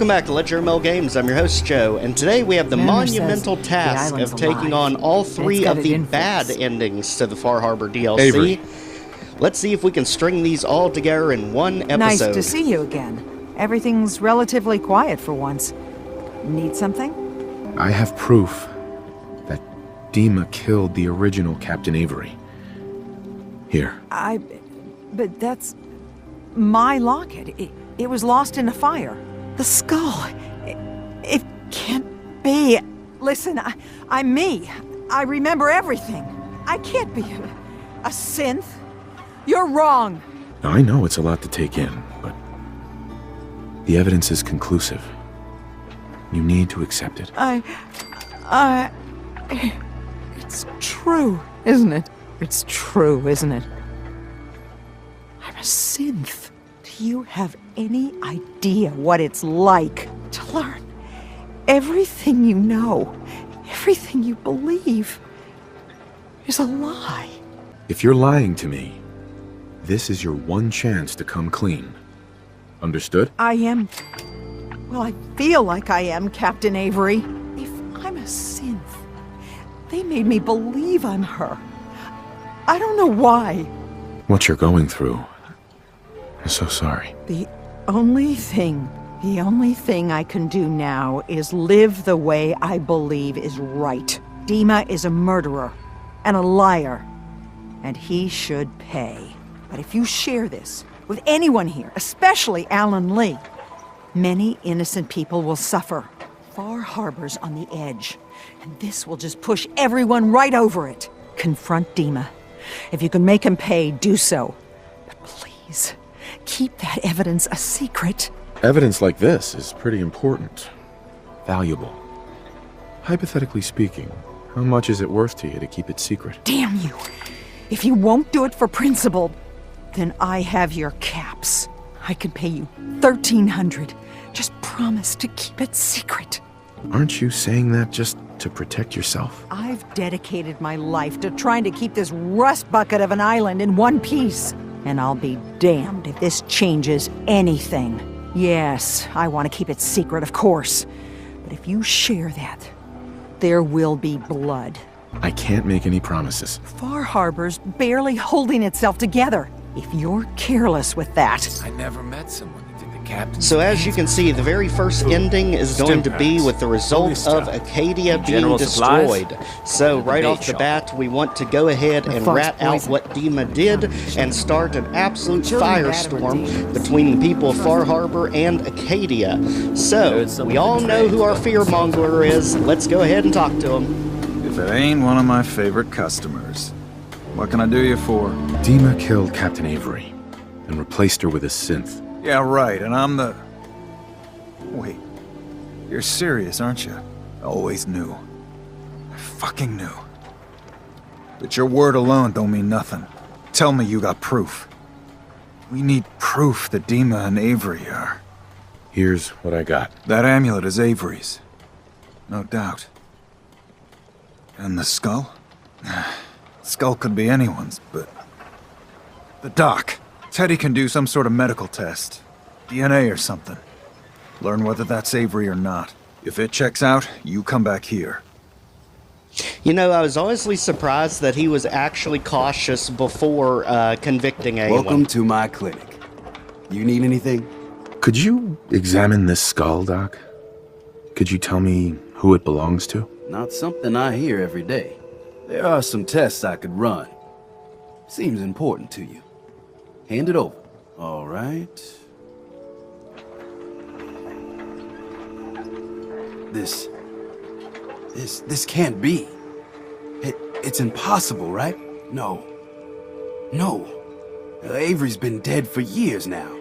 Welcome back to Ledger Games. I'm your host, Joe, and today we have the monumental task of taking on all three of the bad endings to the Far Harbor DLC. Avery. Let's see if we can string these all together in one episode. Nice to see you again. Everything's relatively quiet for once. Need something? I have proof that Dima killed the original Captain Avery. Here. But that's my locket. It was lost in a fire. The skull. It can't be. Listen, I'm me. I remember everything. I can't be a synth. You're wrong. I know it's a lot to take in, but the evidence is conclusive. You need to accept it. It's true, isn't it? It's true, isn't it? I'm a synth. Do you have any idea what it's like to learn everything you know, everything you believe is a lie? If you're lying to me, this is your one chance to come clean. Understood? I am... Well, I feel like I am, Captain Avery. If I'm a synth, they made me believe I'm her. I don't know why. What you're going through. I'm so sorry. The only thing I can do now is live the way I believe is right. Dima is a murderer and a liar, and he should pay. But if you share this with anyone here, especially Alan Lee, many innocent people will suffer. Far Harbor's on the edge, and this will just push everyone right over it. Confront Dima. If you can make him pay, do so. But please, keep that evidence a secret. Evidence like this is pretty important. Valuable. Hypothetically speaking, how much is it worth to you to keep it secret? Damn you! If you won't do it for principle, then I have your caps. I can pay you $1,300. Just promise to keep it secret. Aren't you saying that just to protect yourself? I've dedicated my life to trying to keep this rust bucket of an island in one piece. And I'll be damned if this changes anything. Yes, I want to keep it secret, of course. But if you share that, there will be blood. I can't make any promises. Far Harbor's barely holding itself together. If you're careless with that... I never met someone who did the captain. So as you can see, the very first ending is going to be with the result of Acadia being destroyed. So right off the bat, we want to go ahead and rat out what Dima did and start an absolute firestorm between the people of Far Harbor and Acadia. So, we all know who our fearmonger is. Let's go ahead and talk to him. If it ain't one of my favorite customers. What can I do you for? Dima killed Captain Avery and replaced her with a synth. Yeah, right, and I'm the... Wait. You're serious, aren't you? I always knew. I fucking knew. But your word alone don't mean nothing. Tell me you got proof. We need proof that Dima and Avery are... Here's what I got. That amulet is Avery's. No doubt. And the skull? Skull could be anyone's, but... The doc. Teddy can do some sort of medical test. DNA or something. Learn whether that's Avery or not. If it checks out, you come back here. You know, I was honestly surprised that he was actually cautious before convicting anyone. Welcome to my clinic. You need anything? Could you examine this skull, Doc? Could you tell me who it belongs to? Not something I hear every day. There are some tests I could run. Seems important to you. Hand it over. All right. This can't be. It's impossible, right? No. Avery's been dead for years now.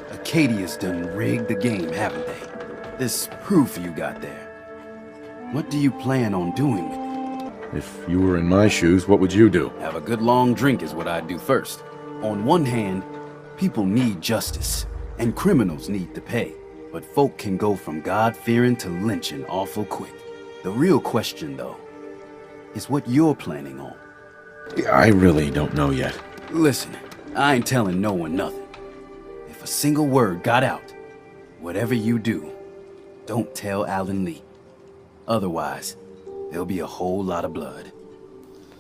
Acadia's done rigged the game, haven't they? This proof you got there. What do you plan on doing with it? If you were in my shoes, what would you do? Have a good long drink is what I'd do first. On one hand, people need justice, and criminals need to pay. But folk can go from God-fearing to lynching awful quick. The real question, though, is what you're planning on. I really don't know yet. Listen, I ain't telling no one nothing. If a single word got out, whatever you do, don't tell Alan Lee. Otherwise, there'll be a whole lot of blood.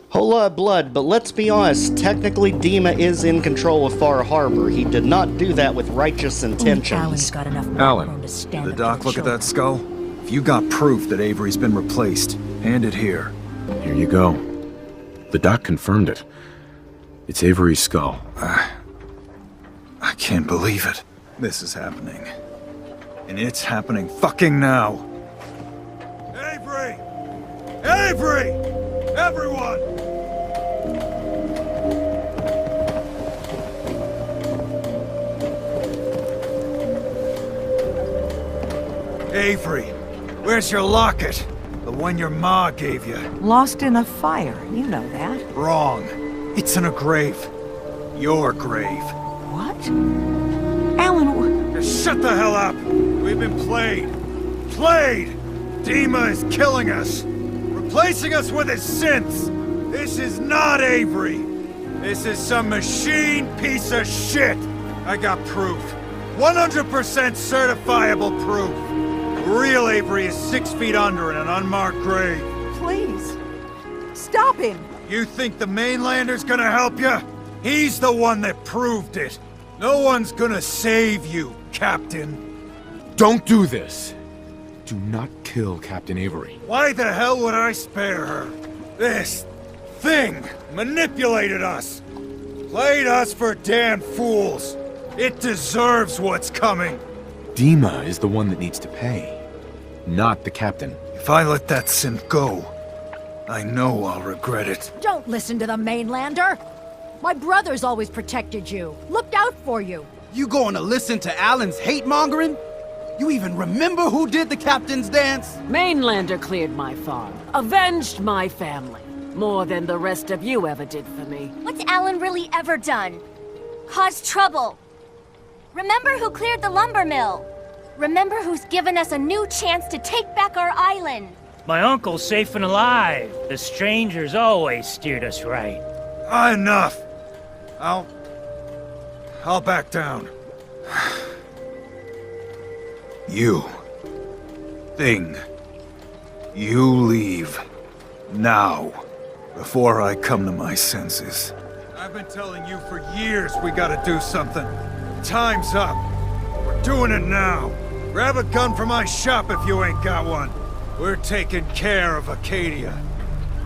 Whole lot of blood, but let's be honest, technically Dima is in control of Far Harbor. He did not do that with righteous intentions. Alan's got enough Alan, backbone to stand The up doc to look at children. that skull? If you got proof that Avery's been replaced, hand it here. Here you go. The doc confirmed it. It's Avery's skull. I can't believe it. This is happening. And it's happening fucking now. Avery! Avery! Everyone! Avery, where's your locket? The one your ma gave you. Lost in a fire, you know that. Wrong. It's in a grave. Your grave. What? Alan, Just shut the hell up! We've been played! Played! Dima is killing us! Replacing us with his synths! This is not Avery! This is some machine piece of shit! I got proof. 100% certifiable proof! The real Avery is 6 feet under in an unmarked grave. please. Stop him! You think the mainlander's gonna help you? He's the one that proved it! No one's gonna save you, Captain! Don't do this! Do not kill Captain Avery. Why the hell would I spare her? This thing manipulated us! Played us for damn fools! It deserves what's coming! Dima is the one that needs to pay, not the captain. If I let that synth go, I know I'll regret it. Don't listen to the mainlander! My brother's always protected you, looked out for you. You going to listen to Alan's hate-mongering? You even remember who did the captain's dance? Mainlander cleared my farm, avenged my family, more than the rest of you ever did for me. What's Alan really ever done? Caused trouble. Remember who cleared the lumber mill. Remember who's given us a new chance to take back our island. My uncle's safe and alive. The strangers always steered us right. Enough! I'll back down. You. Thing. You leave. Now. Before I come to my senses. I've been telling you for years we gotta do something. Time's up. We're doing it now. Grab a gun from my shop if you ain't got one. We're taking care of Acadia.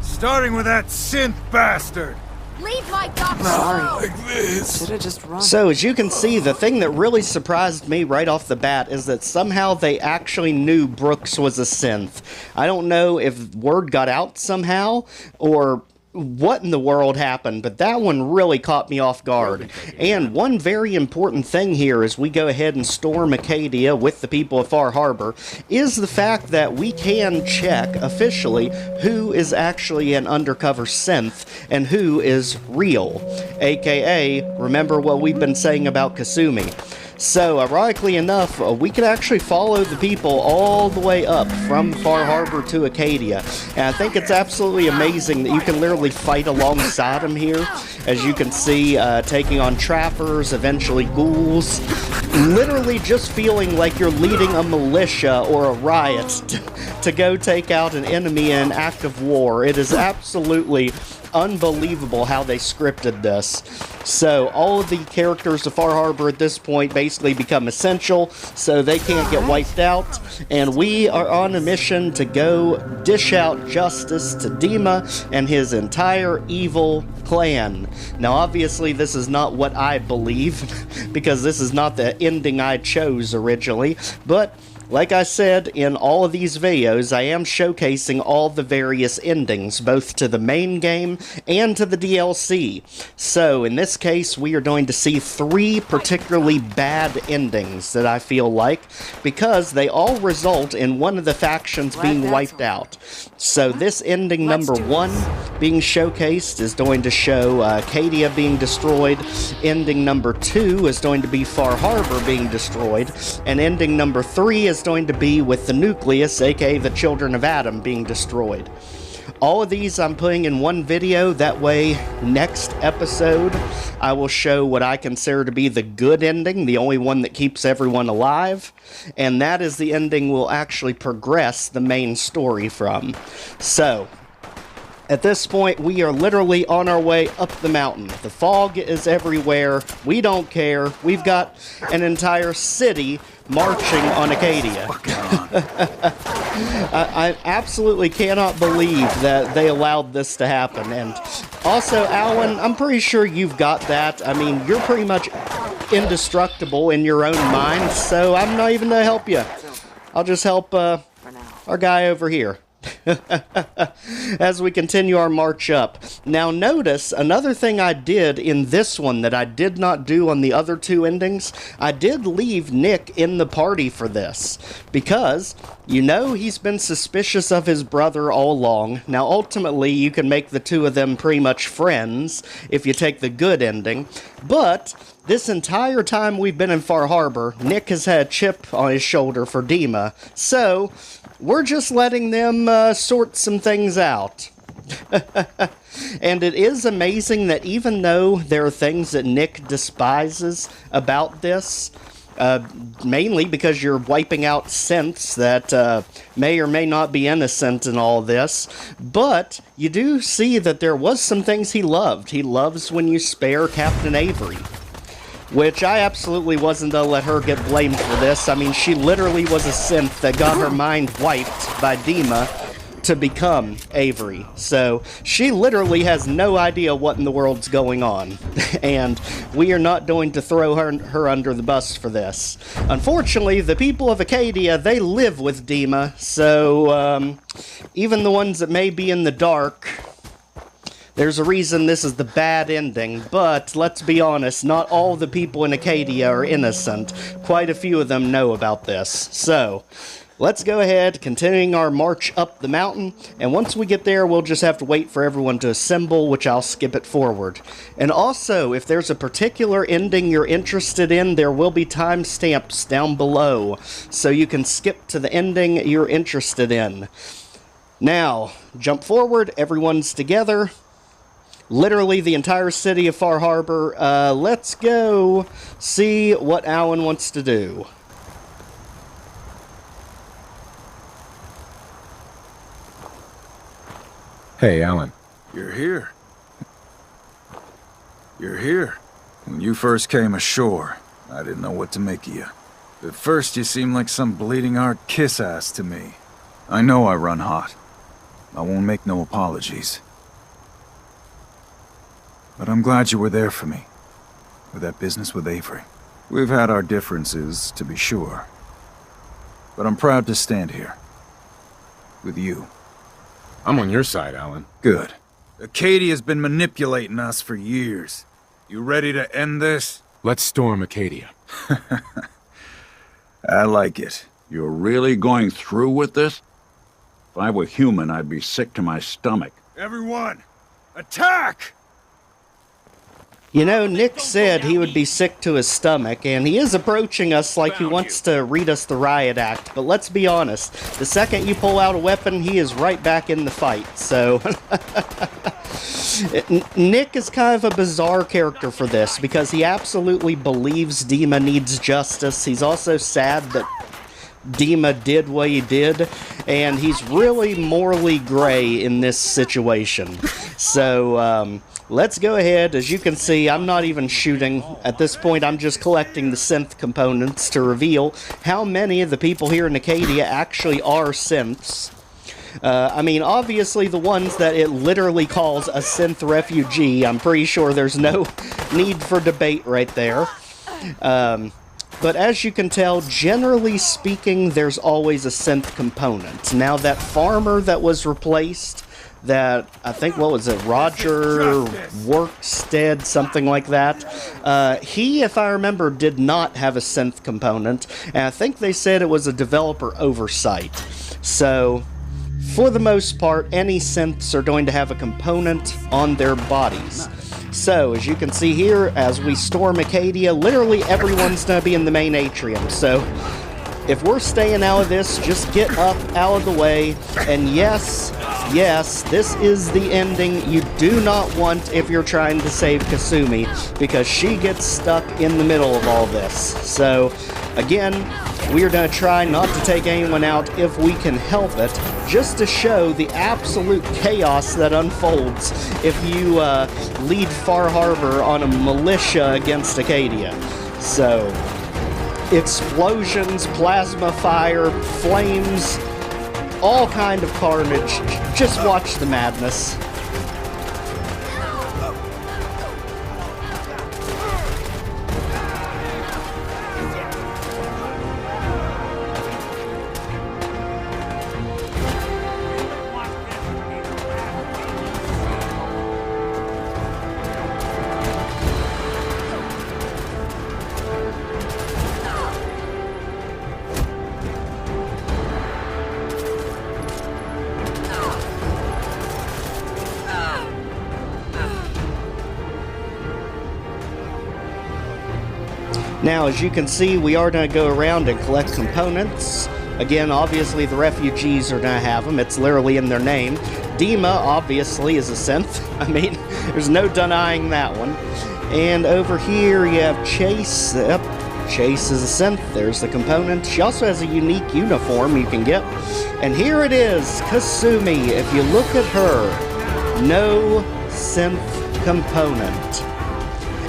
Starting with that synth bastard. Leave my doctor Sorry. alone. Should've just run. So, as you can see, the thing that really surprised me right off the bat is that somehow they actually knew Brooks was a synth. I don't know if word got out somehow, or what in the world happened, but that one really caught me off guard. And one very important thing here as we go ahead and storm Acadia with the people of Far Harbor is the fact that we can check officially who is actually an undercover synth and who is real. AKA, remember what we've been saying about Kasumi. So, ironically enough, we could actually follow the people all the way up from Far Harbor to Acadia. And I think it's absolutely amazing that you can literally fight alongside them here. As you can see, taking on trappers, eventually ghouls. Literally just feeling like you're leading a militia or a riot to go take out an enemy in an act of war. It is absolutely unbelievable how they scripted this. So all of the characters of Far Harbor at this point basically become essential, so they can't get wiped out, and we are on a mission to go dish out justice to Dima and his entire evil clan. Now obviously this is not what I believe, because this is not the ending I chose originally, but like I said, in all of these videos, I am showcasing all the various endings, both to the main game and to the DLC. So, in this case, we are going to see 3 particularly bad endings that I feel like, because they all result in one of the factions being wiped out. So, this ending number 1 being showcased is going to show Acadia being destroyed. Ending number 2 is going to be Far Harbor being destroyed. And ending number 3 is going to be with the Nucleus, aka the Children of Adam, being destroyed. All of these I'm putting in one video. That way, next episode, I will show what I consider to be the good ending, the only one that keeps everyone alive. And that is the ending we'll actually progress the main story from. So, at this point, we are literally on our way up the mountain. The fog is everywhere. We don't care. We've got an entire city marching on Acadia. I absolutely cannot believe that they allowed this to happen. And also, Alan, I'm pretty sure you've got that. I mean, you're pretty much indestructible in your own mind, so I'm not even going to help you. I'll just help our guy over here. As we continue our march up. Now notice, another thing I did in this one that I did not do on the other two endings, I did leave Nick in the party for this, because, you know, he's been suspicious of his brother all along. Now ultimately you can make the two of them pretty much friends if you take the good ending, but this entire time we've been in Far Harbor, Nick has had a chip on his shoulder for Dima, so we're just letting them sort some things out. And it is amazing that even though there are things that Nick despises about this, mainly because you're wiping out synths that may or may not be innocent in all this, but you do see that there was some things he loved. He loves when you spare Captain Avery, which I absolutely wasn't going to let her get blamed for this. I mean, she literally was a synth that got her mind wiped by Dima to become Avery. So she literally has no idea what in the world's going on. And we are not going to throw her under the bus for this. Unfortunately, the people of Acadia, they live with Dima. So even the ones that may be in the dark, there's a reason this is the bad ending, but let's be honest, not all the people in Acadia are innocent. Quite a few of them know about this. So, let's go ahead, continuing our march up the mountain, and once we get there, we'll just have to wait for everyone to assemble, which I'll skip it forward. And also, if there's a particular ending you're interested in, there will be timestamps down below, so you can skip to the ending you're interested in. Now, jump forward, everyone's together. Literally the entire city of Far Harbor. Let's go see what Alan wants to do. Hey, Alan. You're here. You're here. When you first came ashore, I didn't know what to make of you. At first, you seemed like some bleeding-heart kiss-ass to me. I know I run hot. I won't make no apologies. But I'm glad you were there for me, with that business with Avery. We've had our differences, to be sure. But I'm proud to stand here. With you. I'm on your side, Alan. Good. Acadia's been manipulating us for years. You ready to end this? Let's storm Acadia. I like it. You're really going through with this? If I were human, I'd be sick to my stomach. Everyone, attack! You know, Nick said he would be sick to his stomach, and he is approaching us like he wants to read us the riot act, but let's be honest, the second you pull out a weapon, he is right back in the fight, so... Nick is kind of a bizarre character for this, because he absolutely believes Dima needs justice. He's also sad that Dima did what he did, and he's really morally gray in this situation. So, let's go ahead. As you can see, I'm not even shooting. At this point, I'm just collecting the synth components to reveal how many of the people here in Acadia actually are synths. I mean, obviously the ones that it literally calls a synth refugee. I'm pretty sure there's no need for debate right there. But as you can tell, generally speaking, there's always a synth component. Now, that farmer that was replaced, that, I think, what was it, Roger Workstead, something like that. He, if I remember, did not have a synth component, and I think they said it was a developer oversight. So, for the most part, any synths are going to have a component on their bodies. So, as you can see here, as we storm Acadia, literally everyone's going to be in the main atrium. So, if we're staying out of this, just get up, out of the way, and yes, yes, this is the ending you do not want if you're trying to save Kasumi, because she gets stuck in the middle of all this. So, again, we're going to try not to take anyone out if we can help it, just to show the absolute chaos that unfolds if you lead Far Harbor on a militia against Acadia. So, explosions, plasma fire, flames, all kind of carnage. Just watch the madness. Now, as you can see, we are going to go around and collect components. Again, obviously, the refugees are going to have them. It's literally in their name. Dima, obviously, is a synth. I mean, there's no denying that one. And over here, you have Chase. Yep, Chase is a synth. There's the component. She also has a unique uniform you can get. And here it is, Kasumi. If you look at her, no synth component.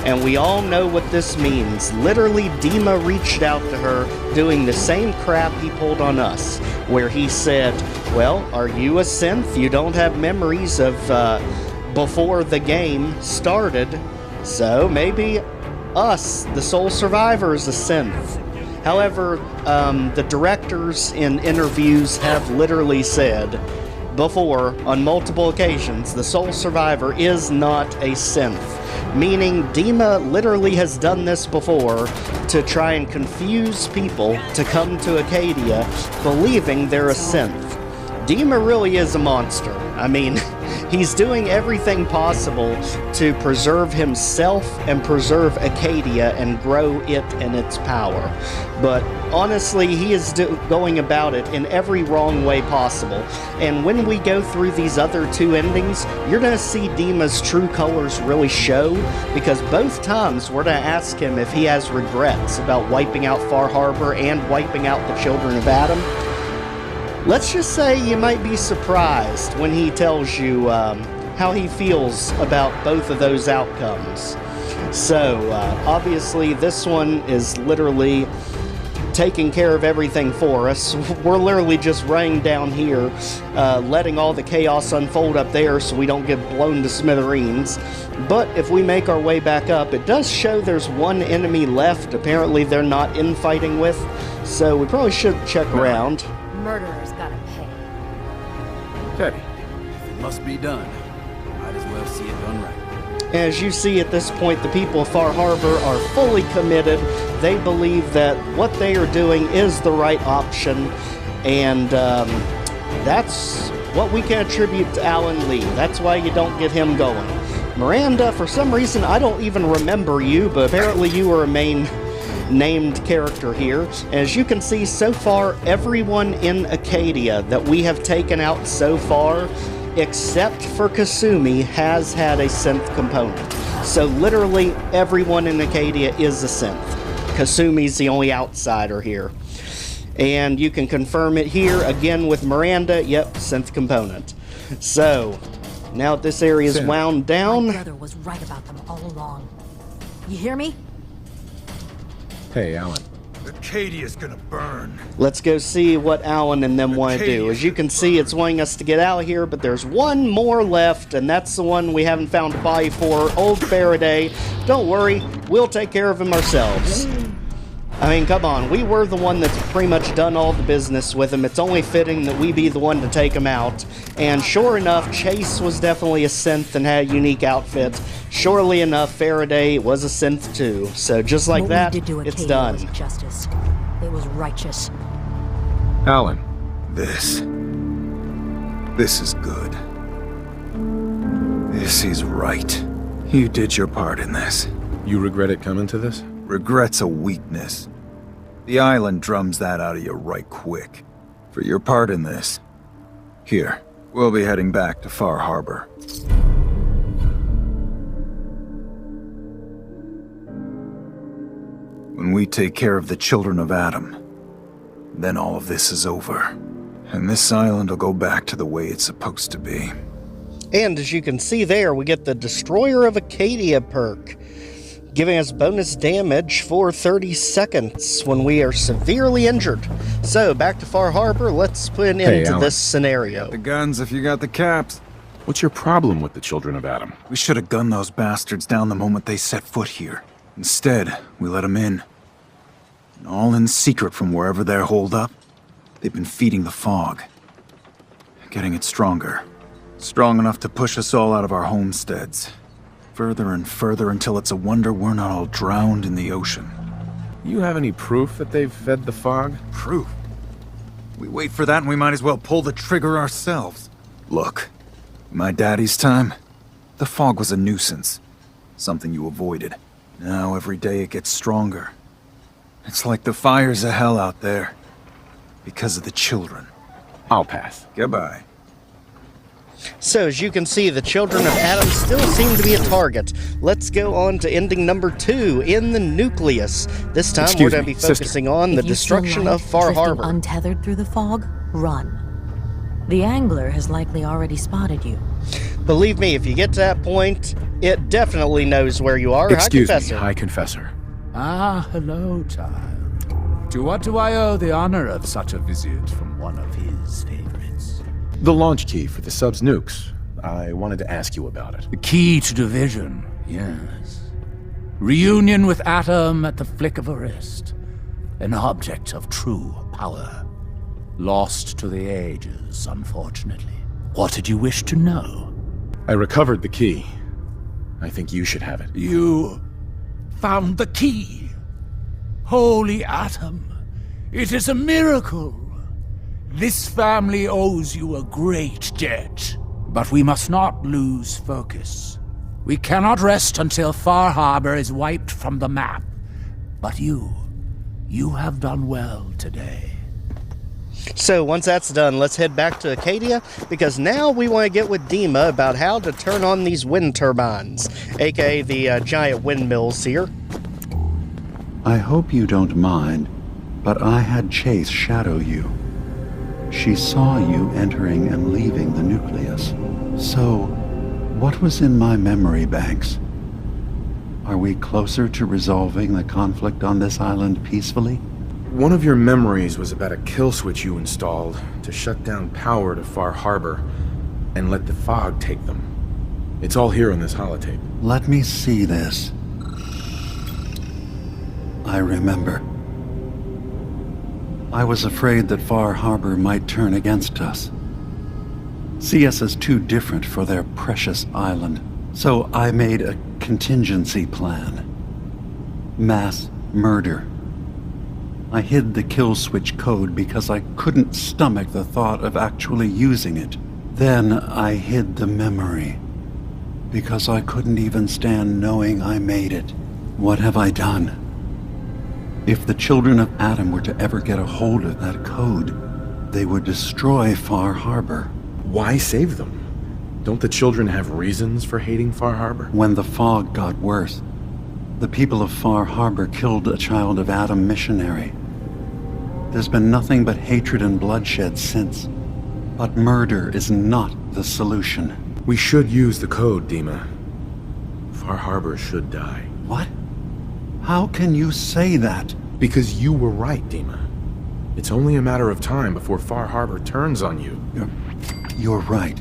And we all know what this means. Literally, Dima reached out to her doing the same crap he pulled on us, where he said, well, are you a synth? You don't have memories of before the game started, so maybe us, the sole survivor, is a synth. However, the directors in interviews have literally said before, on multiple occasions, the sole survivor is not a synth. Meaning Dima literally has done this before to try and confuse people to come to Acadia believing they're a synth. Dima really is a monster. I mean, he's doing everything possible to preserve himself and preserve Acadia and grow it and its power. But honestly, he is going about it in every wrong way possible. And when we go through these other two endings, you're going to see Dima's true colors really show, because both times we're going to ask him if he has regrets about wiping out Far Harbor and wiping out the children of Adam. Let's just say you might be surprised when he tells you how he feels about both of those outcomes. So, obviously, this one is literally taking care of everything for us. We're literally just running down here, letting all the chaos unfold up there so we don't get blown to smithereens. But if we make our way back up, it does show there's one enemy left. Apparently they're not infighting with, so we probably should check around. Murderers gotta pay. Teddy. If it must be done, might as well see it done right. As you see at this point, the people of Far Harbor are fully committed. They believe that what they are doing is the right option, and that's what we can attribute to Alan Lee. That's why you don't get him going. Miranda, for some reason, I don't even remember you, but apparently you were a main named character here. As you can see, so far, everyone in Acadia that we have taken out so far, except for Kasumi, has had a synth component. So literally everyone in Acadia is a synth. Kasumi's the only outsider here. And you can confirm it here again with Miranda. Yep, synth component. So, now that this area is wound down... My brother was right about them all along. You hear me? Hey, Alan. Acadia's gonna burn. Let's go see what Alan and them want to do. As you can see, it's wanting us to get out of here, but there's one more left, and that's the one we haven't found a body for, Old Faraday. Don't worry, we'll take care of him ourselves. I mean, come on, we were the one that's pretty much done all the business with him. It's only fitting that we be the one to take him out. And sure enough, Chase was definitely a synth and had a unique outfit. Surely enough, Faraday was a synth too. So just like that, it's done. Was justice. It was righteous. Alan. This is good. This is right. You did your part in this. You regret it coming to this? Regret's a weakness. The island drums that out of you right quick. For your part in this, here, We'll be heading back to Far Harbor. When we take care of the children of Adam, then all of this is over. And this island will go back to the way it's supposed to be. And as you can see there, we get the Destroyer of Acadia perk, giving us bonus damage for 30 seconds when we are severely injured. So, back to Far Harbor, let's put an end to this scenario. The guns if you got the caps. What's your problem with the children of Adam? We should have gunned those bastards down the moment they set foot here. Instead, we let them in. And all in secret from wherever they're holed up. They've been feeding the fog. Getting it stronger. Strong enough to push us all out of our homesteads. Further and further until it's a wonder we're not all drowned in the ocean. You have any proof that they've fed the fog? Proof? We wait for that and we might as well pull the trigger ourselves. Look, in my daddy's time, the fog was a nuisance. Something you avoided. Now every day it gets stronger. It's like the fires of hell out there. Because of the children. I'll pass. Goodbye. So, as you can see, the children of Adam still seem to be a target. Let's go on to ending number 2 in the Nucleus. This time we're going to be focusing on the destruction of Far Harbor. Untethered through the fog, run. The angler has likely already spotted you. Believe me, if you get to that point, it definitely knows where you are. Excuse me, High Confessor. Ah, hello, child. To what do I owe the honor of such a visit from one of his favorites? The launch key for the sub's nukes. I wanted to ask you about it. The key to division, yes. Reunion with Atom at the flick of a wrist. An object of true power. Lost to the ages, unfortunately. What did you wish to know? I recovered the key. I think you should have it. You found the key. Holy Atom, it is a miracle. This family owes you a great debt. But we must not lose focus. We cannot rest until Far Harbor is wiped from the map. But you have done well today. So once that's done, let's head back to Acadia, because now we want to get with Dima about how to turn on these wind turbines, aka the giant windmills here. I hope you don't mind, but I had Chase shadow you. She saw you entering and leaving the Nucleus. So, what was in my memory banks? Are we closer to resolving the conflict on this island peacefully? One of your memories was about a kill switch you installed to shut down power to Far Harbor and let the fog take them. It's all here on this holotape. Let me see this. I remember. I was afraid that Far Harbor might turn against us. See us as too different for their precious island. So I made a contingency plan. Mass murder. I hid the kill switch code because I couldn't stomach the thought of actually using it. Then I hid the memory because I couldn't even stand knowing I made it. What have I done? If the children of Adam were to ever get a hold of that code, they would destroy Far Harbor. Why save them? Don't the children have reasons for hating Far Harbor? When the fog got worse, the people of Far Harbor killed a child of Adam missionary. There's been nothing but hatred and bloodshed since. But murder is not the solution. We should use the code, Dima. Far Harbor should die. What? How can you say that? Because you were right, Dima. It's only a matter of time before Far Harbor turns on you. You're right.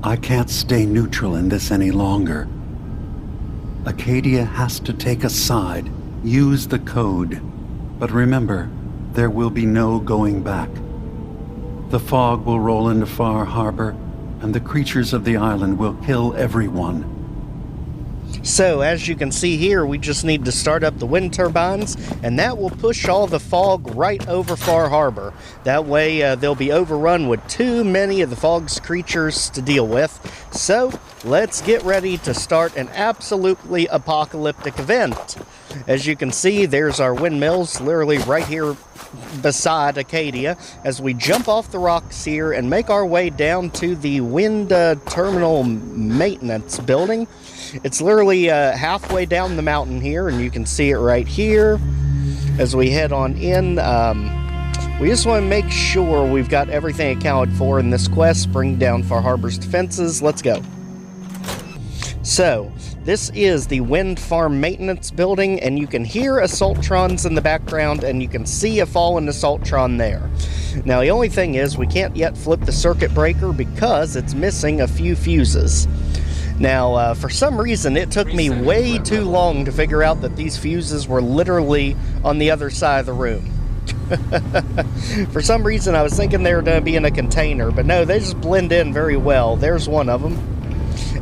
I can't stay neutral in this any longer. Acadia has to take a side, use the code. But remember, there will be no going back. The fog will roll into Far Harbor, and the creatures of the island will kill everyone. So, as you can see here, we just need to start up the wind turbines, and that will push all the fog right over Far Harbor. That way, they'll be overrun with too many of the fog's creatures to deal with. So, let's get ready to start an absolutely apocalyptic event. As you can see, there's our windmills literally right here beside Acadia as we jump off the rocks here and make our way down to the wind terminal maintenance building. It's literally halfway down the mountain here, and you can see it right here as we head on in. We just want to make sure we've got everything accounted for in this quest. Bring down Far Harbor's defenses. Let's go. So, this is the wind farm maintenance building, and you can hear assaultrons in the background, and you can see a fallen assaultron there. Now, the only thing is, we can't yet flip the circuit breaker because it's missing a few fuses. Now, for some reason, it took me way too long to figure out that these fuses were literally on the other side of the room. For some reason, I was thinking they were going to be in a container, but no, they just blend in very well. There's one of them.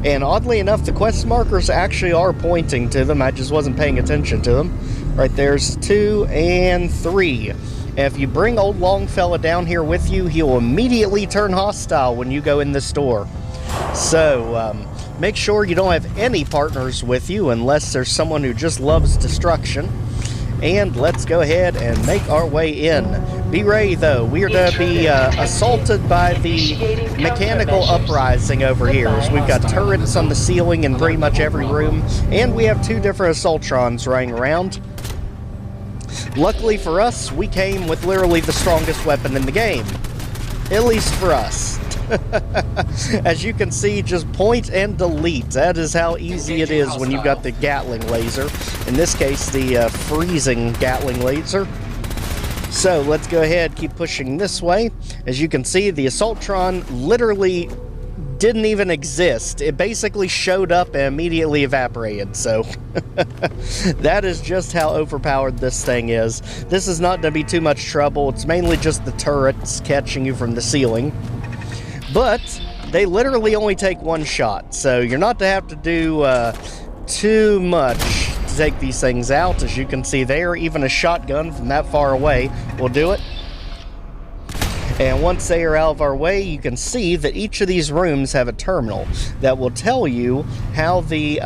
And oddly enough, the quest markers actually are pointing to them. I just wasn't paying attention to them. Right, there's 2 and 3. And if you bring old Longfella down here with you, he'll immediately turn hostile when you go in the store. So, make sure you don't have any partners with you unless there's someone who just loves destruction. And let's go ahead and make our way in. Be ready, though. We are going to be assaulted by the mechanical uprising over here. So we've got turrets on the ceiling in pretty much every room, and we have 2 different assaultrons running around. Luckily for us, we came with literally the strongest weapon in the game. At least for us. As you can see, just point and delete. That is how easy it is when you've got the Gatling laser. In this case, the freezing Gatling laser. So let's go ahead, keep pushing this way. As you can see, the Assaultron literally didn't even exist. It basically showed up and immediately evaporated. So that is just how overpowered this thing is. This is not going to be too much trouble. It's mainly just the turrets catching you from the ceiling. But they literally only take 1 shot, so you're not to have to do too much to take these things out. As you can see there, even a shotgun from that far away will do it. And once they are out of our way, you can see that each of these rooms have a terminal that will tell you how the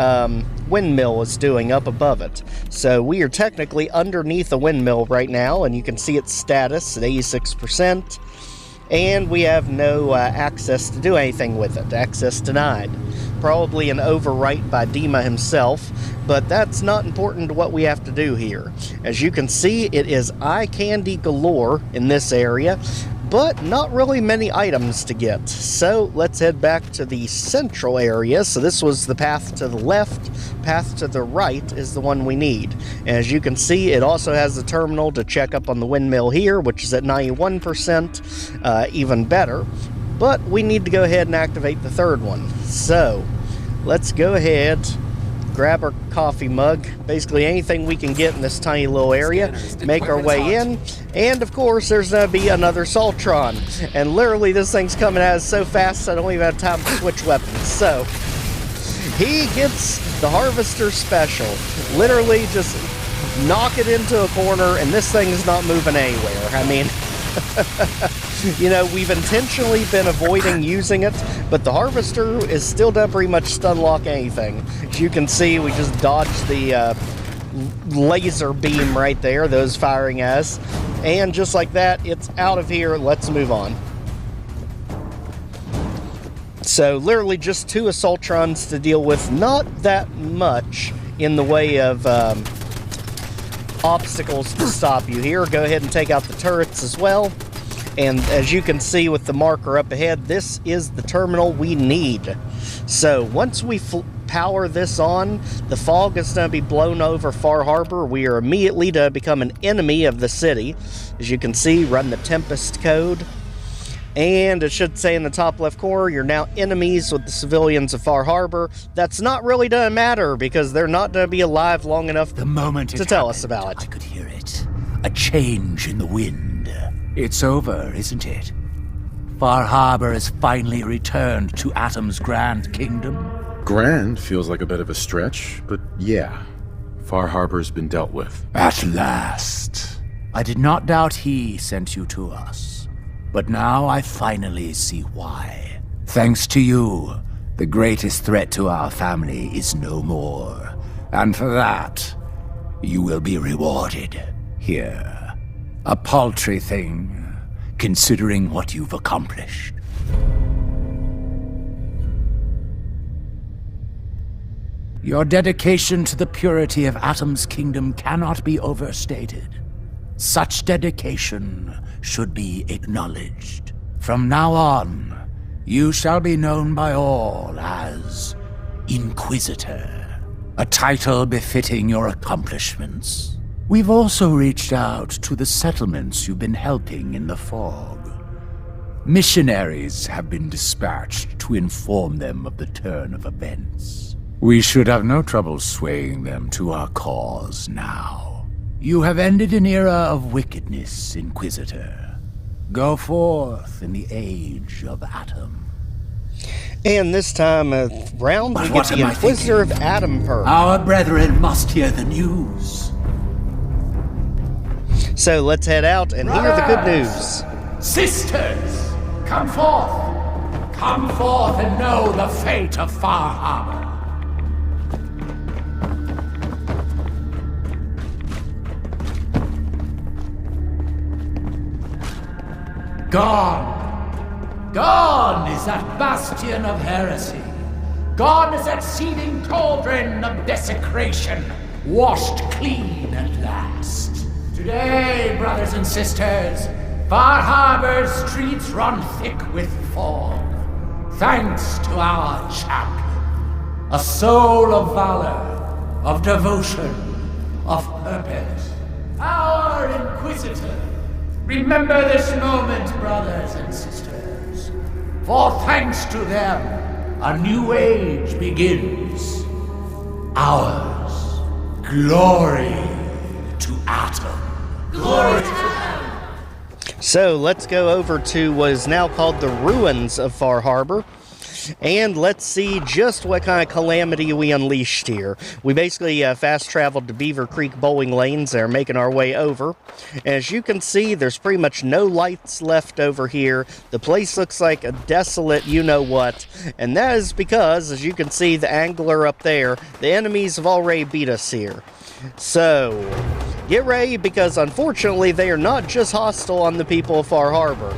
windmill is doing up above it. So we are technically underneath a windmill right now, and you can see its status at 86%. And we have no access to do anything with it. Access denied. Probably an overwrite by Dima himself, but that's not important to what we have to do here. As you can see, it is eye candy galore in this area, but not really many items to get. So let's head back to the central area. So this was the path to the left. Path to the right is the one we need. And as you can see, it also has the terminal to check up on the windmill here, which is at 91%, even better. But we need to go ahead and activate the 3rd one. So let's go ahead, grab our coffee mug, basically anything we can get in this tiny little area, make our way in, and of course there's going to be another Saltron. And literally this thing's coming at us so fast I don't even have time to switch weapons. So he gets the Harvester Special. Literally just knock it into a corner and this thing is not moving anywhere. I mean, you know, we've intentionally been avoiding using it, but the Harvester is still done pretty much stun lock anything. As you can see, we just dodged the laser beam right there, those firing at us. And just like that, it's out of here. Let's move on. So literally just 2 Assaultrons to deal with. Not that much in the way of obstacles to stop you here. Go ahead and take out the turrets as well. And as you can see with the marker up ahead, this is the terminal we need. So once we power this on, the fog is going to be blown over Far Harbor. We are immediately to become an enemy of the city. As you can see, run the Tempest code. And it should say in the top left corner, you're now enemies with the civilians of Far Harbor. That's not really going to matter because they're not going to be alive long enough to tell us about it. I could hear it. A change in the wind. It's over, isn't it? Far Harbor has finally returned to Atom's Grand Kingdom. Grand feels like a bit of a stretch, but yeah, Far Harbor's been dealt with. At last. I did not doubt he sent you to us, but now I finally see why. Thanks to you, the greatest threat to our family is no more. And for that, You will be rewarded here. A paltry thing, considering what you've accomplished. Your dedication to the purity of Atom's kingdom cannot be overstated. Such dedication should be acknowledged. From now on, you shall be known by all as Inquisitor, a title befitting your accomplishments. We've also reached out to the settlements you've been helping in the fog. Missionaries have been dispatched to inform them of the turn of events. We should have no trouble swaying them to our cause now. You have ended an era of wickedness, Inquisitor. Go forth in the age of Atom. And this time around, we get the Inquisitor of Atom Perk. Our brethren must hear the news. So let's head out and hear the good news. Sisters, come forth. Come forth and know the fate of Far Harbor. Gone! Gone is that bastion of heresy. Gone is that seething cauldron of desecration, washed clean at last. Today, brothers and sisters, Far Harbor's streets run thick with fog. Thanks to our champion, a soul of valor, of devotion, of purpose. Our Inquisitor. Remember this moment, brothers and sisters, for thanks to them, a new age begins. Ours. Glory to Atom. Glory to Atom. So let's go over to what is now called the ruins of Far Harbor. And let's see just what kind of calamity we unleashed here. We basically fast-traveled to Beaver Creek Bowling Lanes there, making our way over. As you can see, there's pretty much no lights left over here. The place looks like a desolate you-know-what. And that is because, as you can see, the angler up there, the enemies have already beat us here. So, get ready, because unfortunately, they are not just hostile on the people of Far Harbor.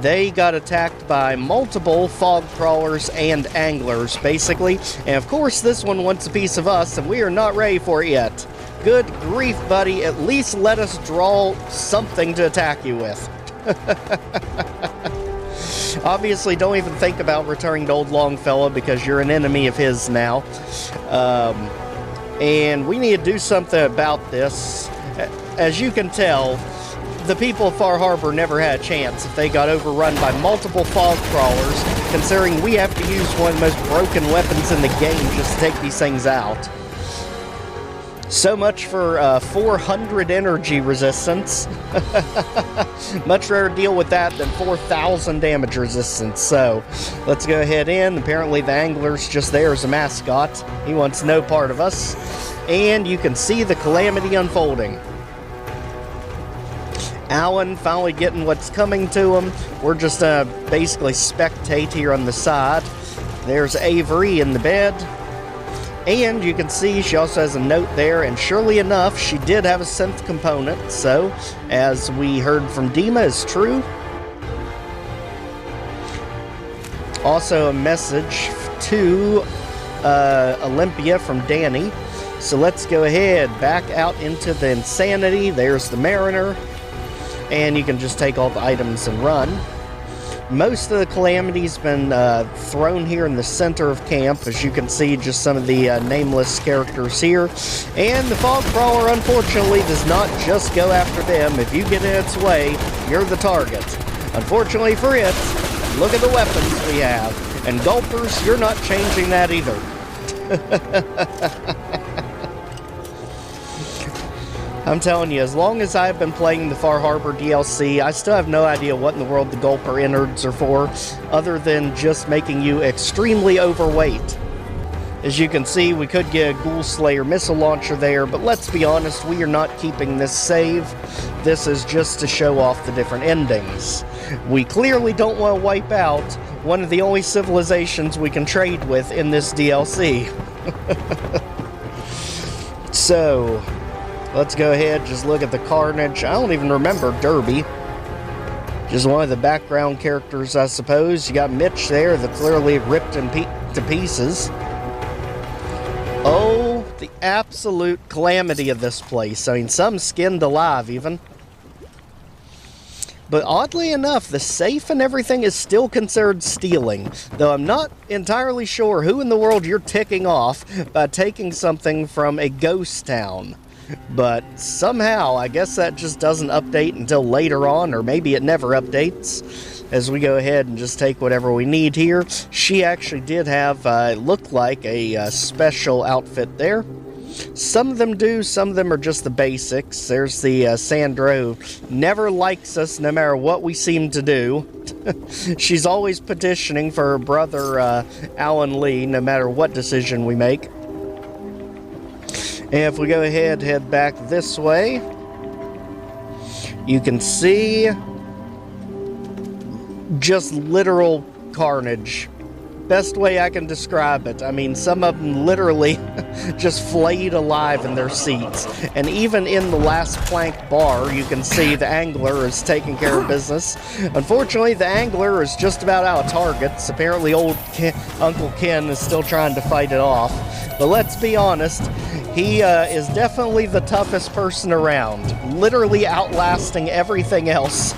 They got attacked by multiple fog crawlers and anglers, basically. And of course, this one wants a piece of us, and we are not ready for it yet. Good grief, buddy. At least let us draw something to attack you with. Obviously, don't even think about returning to Old Longfellow, because you're an enemy of his now. And we need to do something about this. As you can tell, the people of Far Harbor never had a chance if they got overrun by multiple fog crawlers, considering we have to use one of the most broken weapons in the game just to take these things out. So much for 400 energy resistance. Much rather deal with that than 4,000 damage resistance. So, let's go ahead in. Apparently the angler's just there as a mascot. He wants no part of us. And you can see the calamity unfolding. Alan finally getting what's coming to him. We're just basically spectate here on the side. There's Avery in the bed. And you can see she also has a note there, and surely enough, she did have a synth component, so, as we heard from Dima, is true. Also a message to Olympia from Danny. So let's go ahead, back out into the insanity. There's the Mariner. And you can just take all the items and run. Most of the calamity's been thrown here in the center of camp, as you can see, just some of the nameless characters here. And the fog crawler, unfortunately, does not just go after them. If you get in its way, you're the target. Unfortunately for it, look at the weapons we have. And gulpers, you're not changing that either. I'm telling you, as long as I've been playing the Far Harbor DLC, I still have no idea what in the world the Gulper innards are for, other than just making you extremely overweight. As you can see, we could get a Ghoul Slayer missile launcher there, but let's be honest, we are not keeping this save. This is just to show off the different endings. We clearly don't want to wipe out one of the only civilizations we can trade with in this DLC. So, Let's go ahead, just look at the carnage. I don't even remember Derby. Just one of the background characters, I suppose. You got Mitch there that clearly ripped to pieces. Oh, the absolute calamity of this place. I mean, some skinned alive even. But oddly enough, the safe and everything is still considered stealing, though I'm not entirely sure who in the world you're ticking off by taking something from a ghost town. But somehow, I guess that just doesn't update until later on, or maybe it never updates, as we go ahead and just take whatever we need here. She actually did have, looked like a special outfit there. Some of them do, some of them are just the basics. There's the Sandra who never likes us no matter what we seem to do. She's always petitioning for her brother Alan Lee no matter what decision we make. And if we go ahead, head back this way, you can see just literal carnage. Best way I can describe it. I mean, some of them literally just flayed alive in their seats. And even in the last plank bar, you can see the angler is taking care of business. Unfortunately, the angler is just about out of targets. Apparently, old Uncle Ken is still trying to fight it off. But let's be honest, he is definitely the toughest person around. Literally outlasting everything else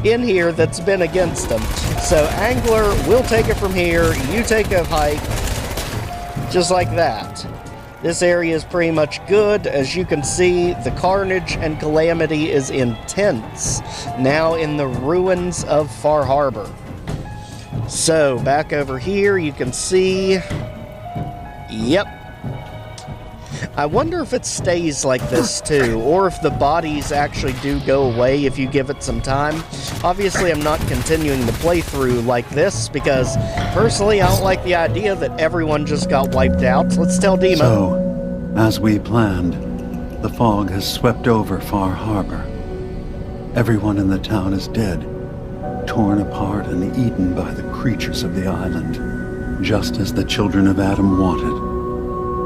in here that's been against him. So angler, we'll take it from here, you take a hike, just like that. This area is pretty much good. As you can see, the carnage and calamity is intense now in the ruins of Far Harbor. So back over here you can see, yep, I wonder if it stays like this too, or if the bodies actually do go away if you give it some time. Obviously, I'm not continuing the playthrough like this, because personally, I don't like the idea that everyone just got wiped out. Let's tell Dima. So, as we planned, the fog has swept over Far Harbor. Everyone in the town is dead, torn apart and eaten by the creatures of the island, just as the children of Adam wanted.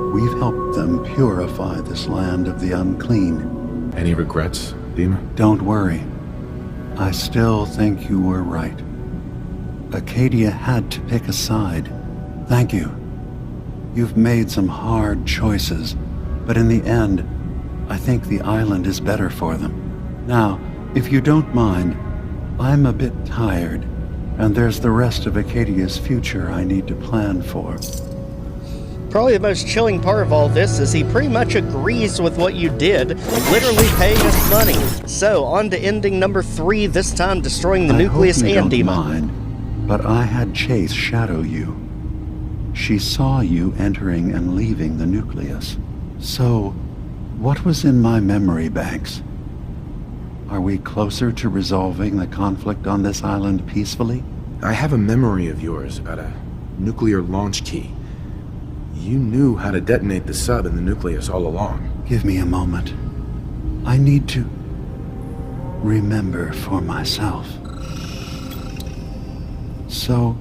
We've helped them purify this land of the unclean. Any regrets, Dima? Don't worry. I still think you were right. Acadia had to pick a side. Thank you. You've made some hard choices, but in the end, I think the island is better for them. Now, if you don't mind, I'm a bit tired, and there's the rest of Acadia's future I need to plan for. Probably the most chilling part of all this is he pretty much agrees with what you did, literally paying us money. So, on to ending number 3, this time destroying the Nucleus and Dima. Mind, but I had Chase shadow you. She saw you entering and leaving the Nucleus. So, what was in my memory banks? Are we closer to resolving the conflict on this island peacefully? I have a memory of yours about a nuclear launch key. You knew how to detonate the sub in the Nucleus all along. Give me a moment. I need to remember for myself. So,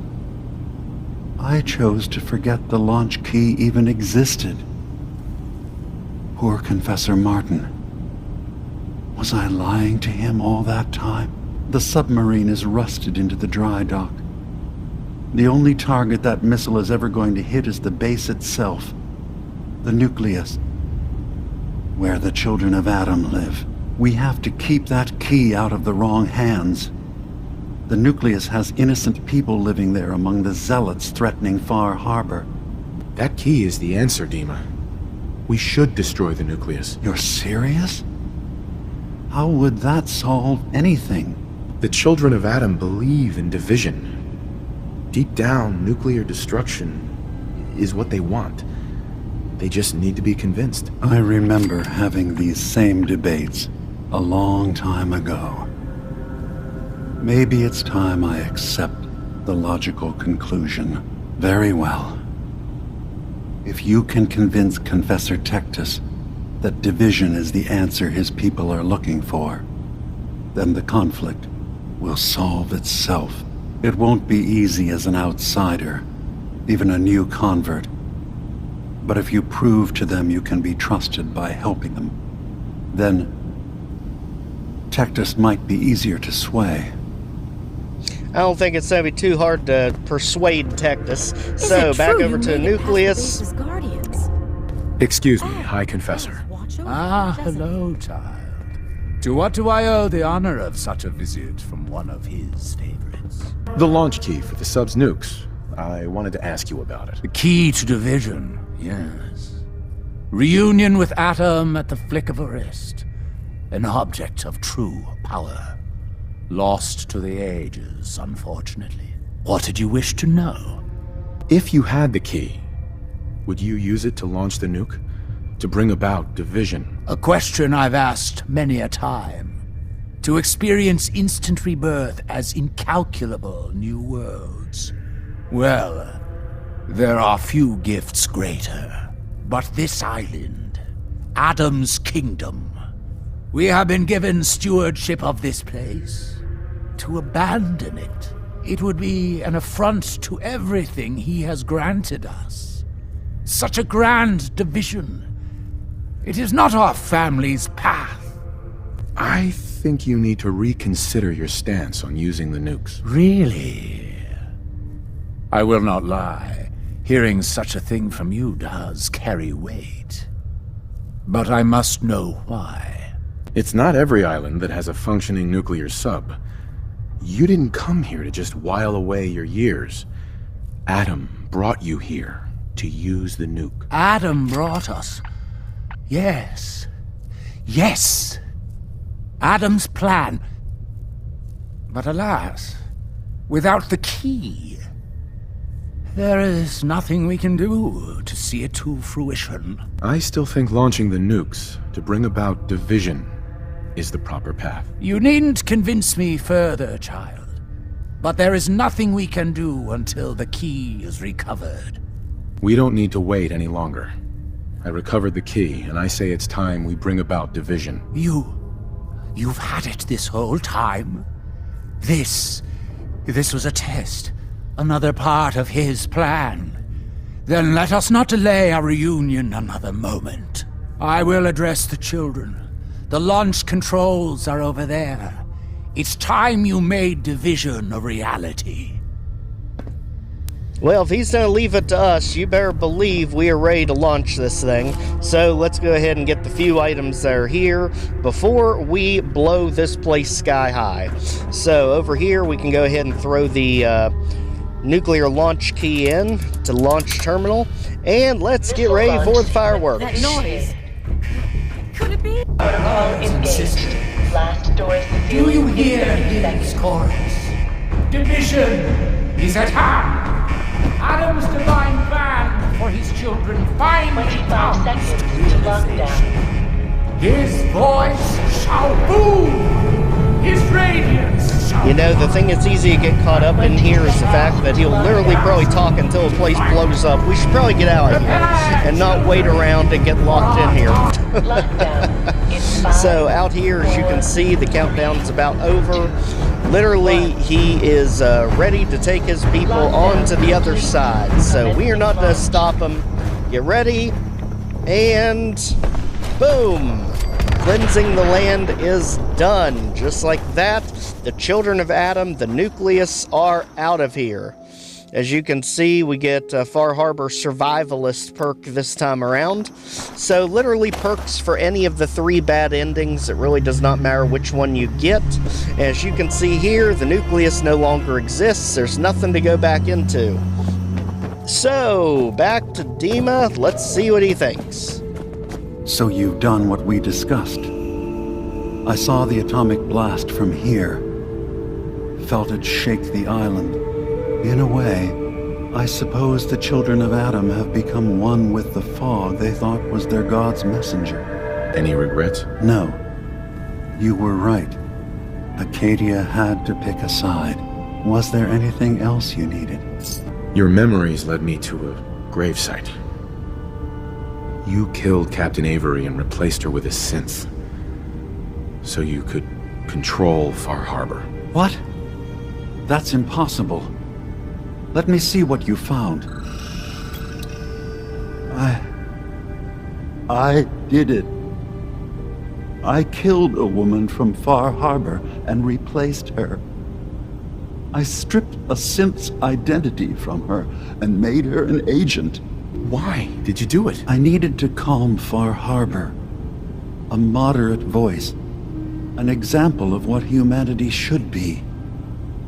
I chose to forget the launch key even existed. Poor Confessor Martin. Was I lying to him all that time? The submarine is rusted into the dry dock. The only target that missile is ever going to hit is the base itself, the Nucleus, where the children of Adam live. We have to keep that key out of the wrong hands. The Nucleus has innocent people living there among the zealots threatening Far Harbor. That key is the answer, Dima. We should destroy the Nucleus. You're serious? How would that solve anything? The children of Adam believe in division. Deep down, nuclear destruction is what they want. They just need to be convinced. I remember having these same debates a long time ago. Maybe it's time I accept the logical conclusion. Very well. If you can convince Confessor Tectus that division is the answer his people are looking for, then the conflict will solve itself. It won't be easy as an outsider, even a new convert. But if you prove to them you can be trusted by helping them, then Tectus might be easier to sway. I don't think it's going to be too hard to persuade Tectus. So, back over to Nucleus. Excuse me, High Confessor. Ah, hello, child. To what do I owe the honor of such a visit from one of his favorites? The launch key for the sub's nukes. I wanted to ask you about it. The key to division, yes. Reunion with Atom at the flick of a wrist. An object of true power. Lost to the ages, unfortunately. What did you wish to know? If you had the key, would you use it to launch the nuke? To bring about division? A question I've asked many a time. To experience instant rebirth as incalculable new worlds. Well, there are few gifts greater. But this island, Adam's kingdom, we have been given stewardship of this place. To abandon it, it would be an affront to everything he has granted us. Such a grand division. It is not our family's path. I think you need to reconsider your stance on using the nukes. Really? I will not lie. Hearing such a thing from you does carry weight. But I must know why. It's not every island that has a functioning nuclear sub. You didn't come here to just while away your years. Adam brought you here to use the nuke. Adam brought us. Yes. Yes! Adam's plan. But alas, without the key, there is nothing we can do to see it to fruition. I still think launching the nukes to bring about division is the proper path. You needn't convince me further, child. But there is nothing we can do until the key is recovered. We don't need to wait any longer. I recovered the key, and I say it's time we bring about division. You've had it this whole time? This was a test. Another part of his plan. Then let us not delay our reunion another moment. I will address the children. The launch controls are over there. It's time you made division a reality. Well, if he's gonna leave it to us, you better believe we are ready to launch this thing. So let's go ahead and get the few items that are here before we blow this place sky high. So over here, we can go ahead and throw the nuclear launch key in to launch terminal. And let's get ready for the fireworks. That noise. Could it be? Protocol engaged. Last doors Do you hear his chorus? Division is at hand. Adam's divine plan for his children finally 25 seconds to lockdown. His voice shall boom. His radiance shall... You know, the thing that's easy to get caught up in here is the fact that he'll literally probably talk until the place blows up. We should probably get out of here and not wait around and get locked in here. So out here, as you can see, the countdown is about over. Literally, he is ready to take his people on to the other side. So we are not going to stop him. Get ready, and boom! Cleansing the land is done. Just like that, the children of Adam, the Nucleus, are out of here. As you can see, we get Far Harbor Survivalist perk this time around. So literally perks for any of the 3 bad endings. It really does not matter which one you get. As you can see here, the Nucleus no longer exists. There's nothing to go back into. So, back to Dima. Let's see what he thinks. So you've done what we discussed. I saw the atomic blast from here. Felt it shake the island. In a way, I suppose the children of Adam have become one with the fog they thought was their God's messenger. Any regrets? No. You were right. Acadia had to pick a side. Was there anything else you needed? Your memories led me to a gravesite. You killed Captain Avery and replaced her with a synth. So you could control Far Harbor. What? That's impossible. Let me see what you found. I did it. I killed a woman from Far Harbor and replaced her. I stripped a synth's identity from her and made her an agent. Why did you do it? I needed to calm Far Harbor. A moderate voice. An example of what humanity should be.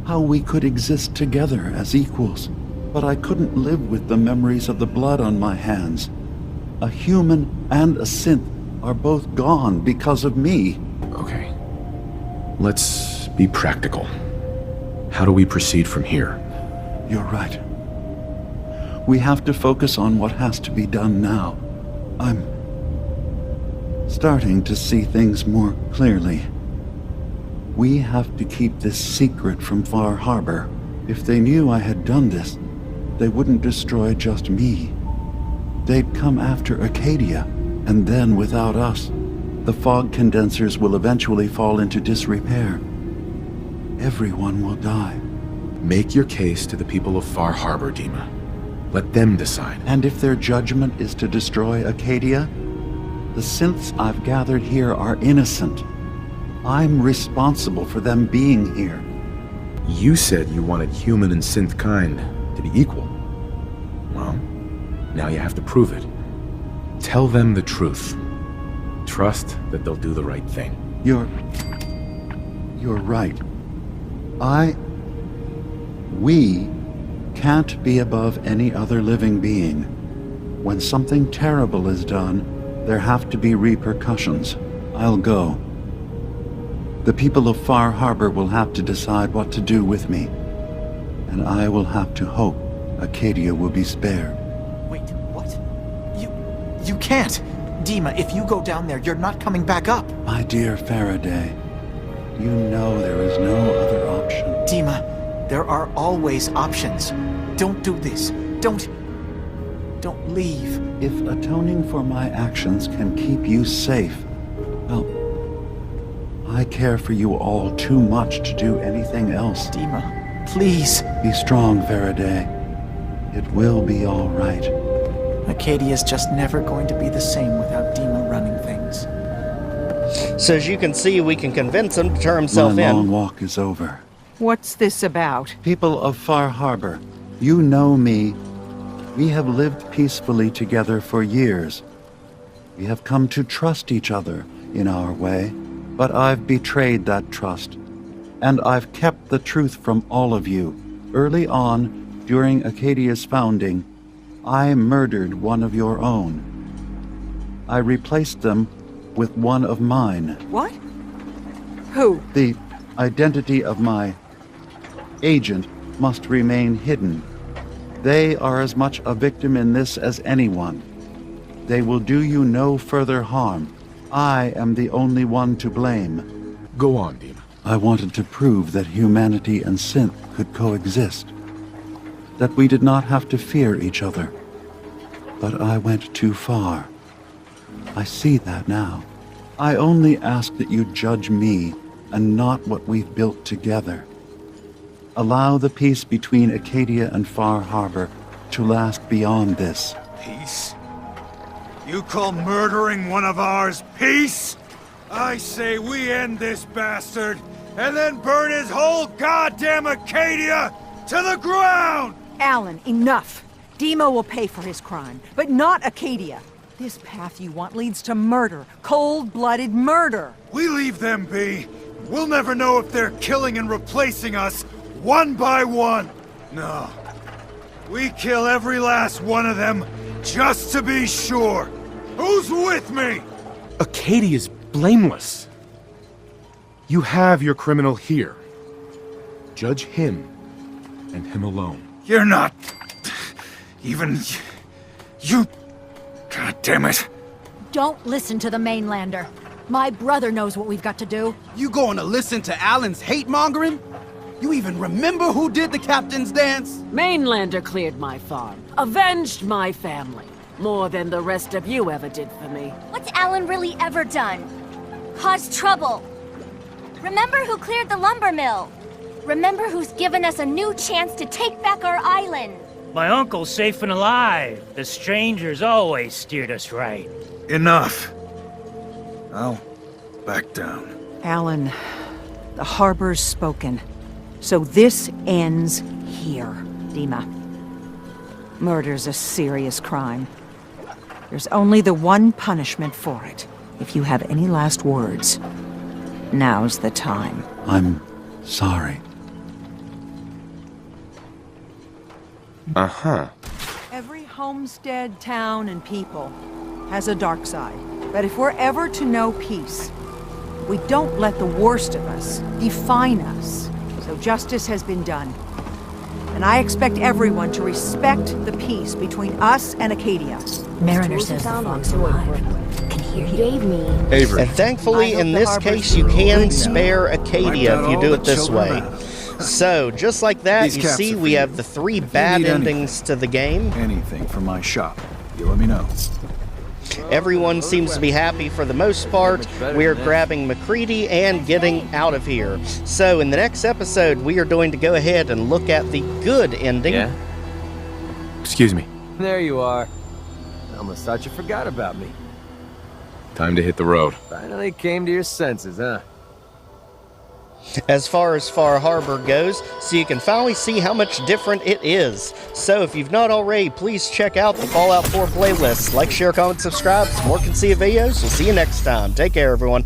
How we could exist together as equals. But I couldn't live with the memories of the blood on my hands. A human and a synth are both gone because of me. Okay. Let's be practical. How do we proceed from here? You're right. We have to focus on what has to be done now. I'm starting to see things more clearly. We have to keep this secret from Far Harbor. If they knew I had done this, they wouldn't destroy just me. They'd come after Acadia, and then without us, the fog condensers will eventually fall into disrepair. Everyone will die. Make your case to the people of Far Harbor, Dima. Let them decide. And if their judgment is to destroy Acadia, the synths I've gathered here are innocent. I'm responsible for them being here. You said you wanted human and synth kind to be equal. Well, now you have to prove it. Tell them the truth. Trust that they'll do the right thing. You're right. We can't be above any other living being. When something terrible is done, there have to be repercussions. I'll go. The people of Far Harbor will have to decide what to do with me. And I will have to hope Acadia will be spared. Wait, what? You can't! Dima, if you go down there, you're not coming back up! My dear Faraday, you know there is no other option. Dima, there are always options. Don't do this. Don't leave. If atoning for my actions can keep you safe, well, I care for you all too much to do anything else. Dima, please. Be strong, Faraday. It will be all right. Acadia's just never going to be the same without Dima running things. So as you can see, we can convince him to turn himself in. My long walk is over. What's this about? People of Far Harbor, you know me. We have lived peacefully together for years. We have come to trust each other in our way, but I've betrayed that trust. And I've kept the truth from all of you. Early on, during Acadia's founding, I murdered one of your own. I replaced them with one of mine. What? Who? The identity of my agent must remain hidden. They are as much a victim in this as anyone. They will do you no further harm. I am the only one to blame. Go on, Dima. I wanted to prove that humanity and synth could coexist. That we did not have to fear each other. But I went too far. I see that now. I only ask that you judge me and not what we've built together. Allow the peace between Acadia and Far Harbor to last beyond this. Peace? You call murdering one of ours peace? I say we end this bastard and then burn his whole goddamn Acadia to the ground! Alan, enough. Dima will pay for his crime, but not Acadia. This path you want leads to murder. Cold-blooded murder. We leave them be. We'll never know if they're killing and replacing us one by one. No. We kill every last one of them just to be sure. Who's with me? Acadia's blameless. You have your criminal here. Judge him, and him alone. You're not... even... you... God damn it. Don't listen to the mainlander. My brother knows what we've got to do. You going to listen to Alan's hate-mongering? You even remember who did the captain's dance? Mainlander cleared my farm, avenged my family, more than the rest of you ever did for me. What's Alan really ever done? Caused trouble. Remember who cleared the lumber mill? Remember who's given us a new chance to take back our island? My uncle's safe and alive. The strangers always steered us right. Enough. back down. Alan, the harbor's spoken. So this ends here, Dima. Murder's a serious crime. There's only the one punishment for it. If you have any last words, now's the time. I'm sorry. Uh-huh. Every homestead, town, and people has a dark side. But if we're ever to know peace, we don't let the worst of us define us. So justice has been done. And I expect everyone to respect the peace between us and Acadia. Mariner says the fog's alive. Can hear you. Avery. And thankfully, in this case, you can spare Acadia if you do it this way. So, just like that, you see we have the 3 bad endings to the game. Anything from my shop, you let me know. Everyone seems to be happy for the most part. We're grabbing MacCready and getting out of here. So in the next episode, we are going to go ahead and look at the good ending. Yeah? Excuse me. There you are. I almost thought you forgot about me. Time to hit the road. Finally came to your senses, huh? As far as Far Harbor goes, so you can finally see how much different it is. So if you've not already, please check out the Fallout 4 playlist. Like, share, comment, subscribe. Some more Can See videos. We'll see you next time. Take care, everyone.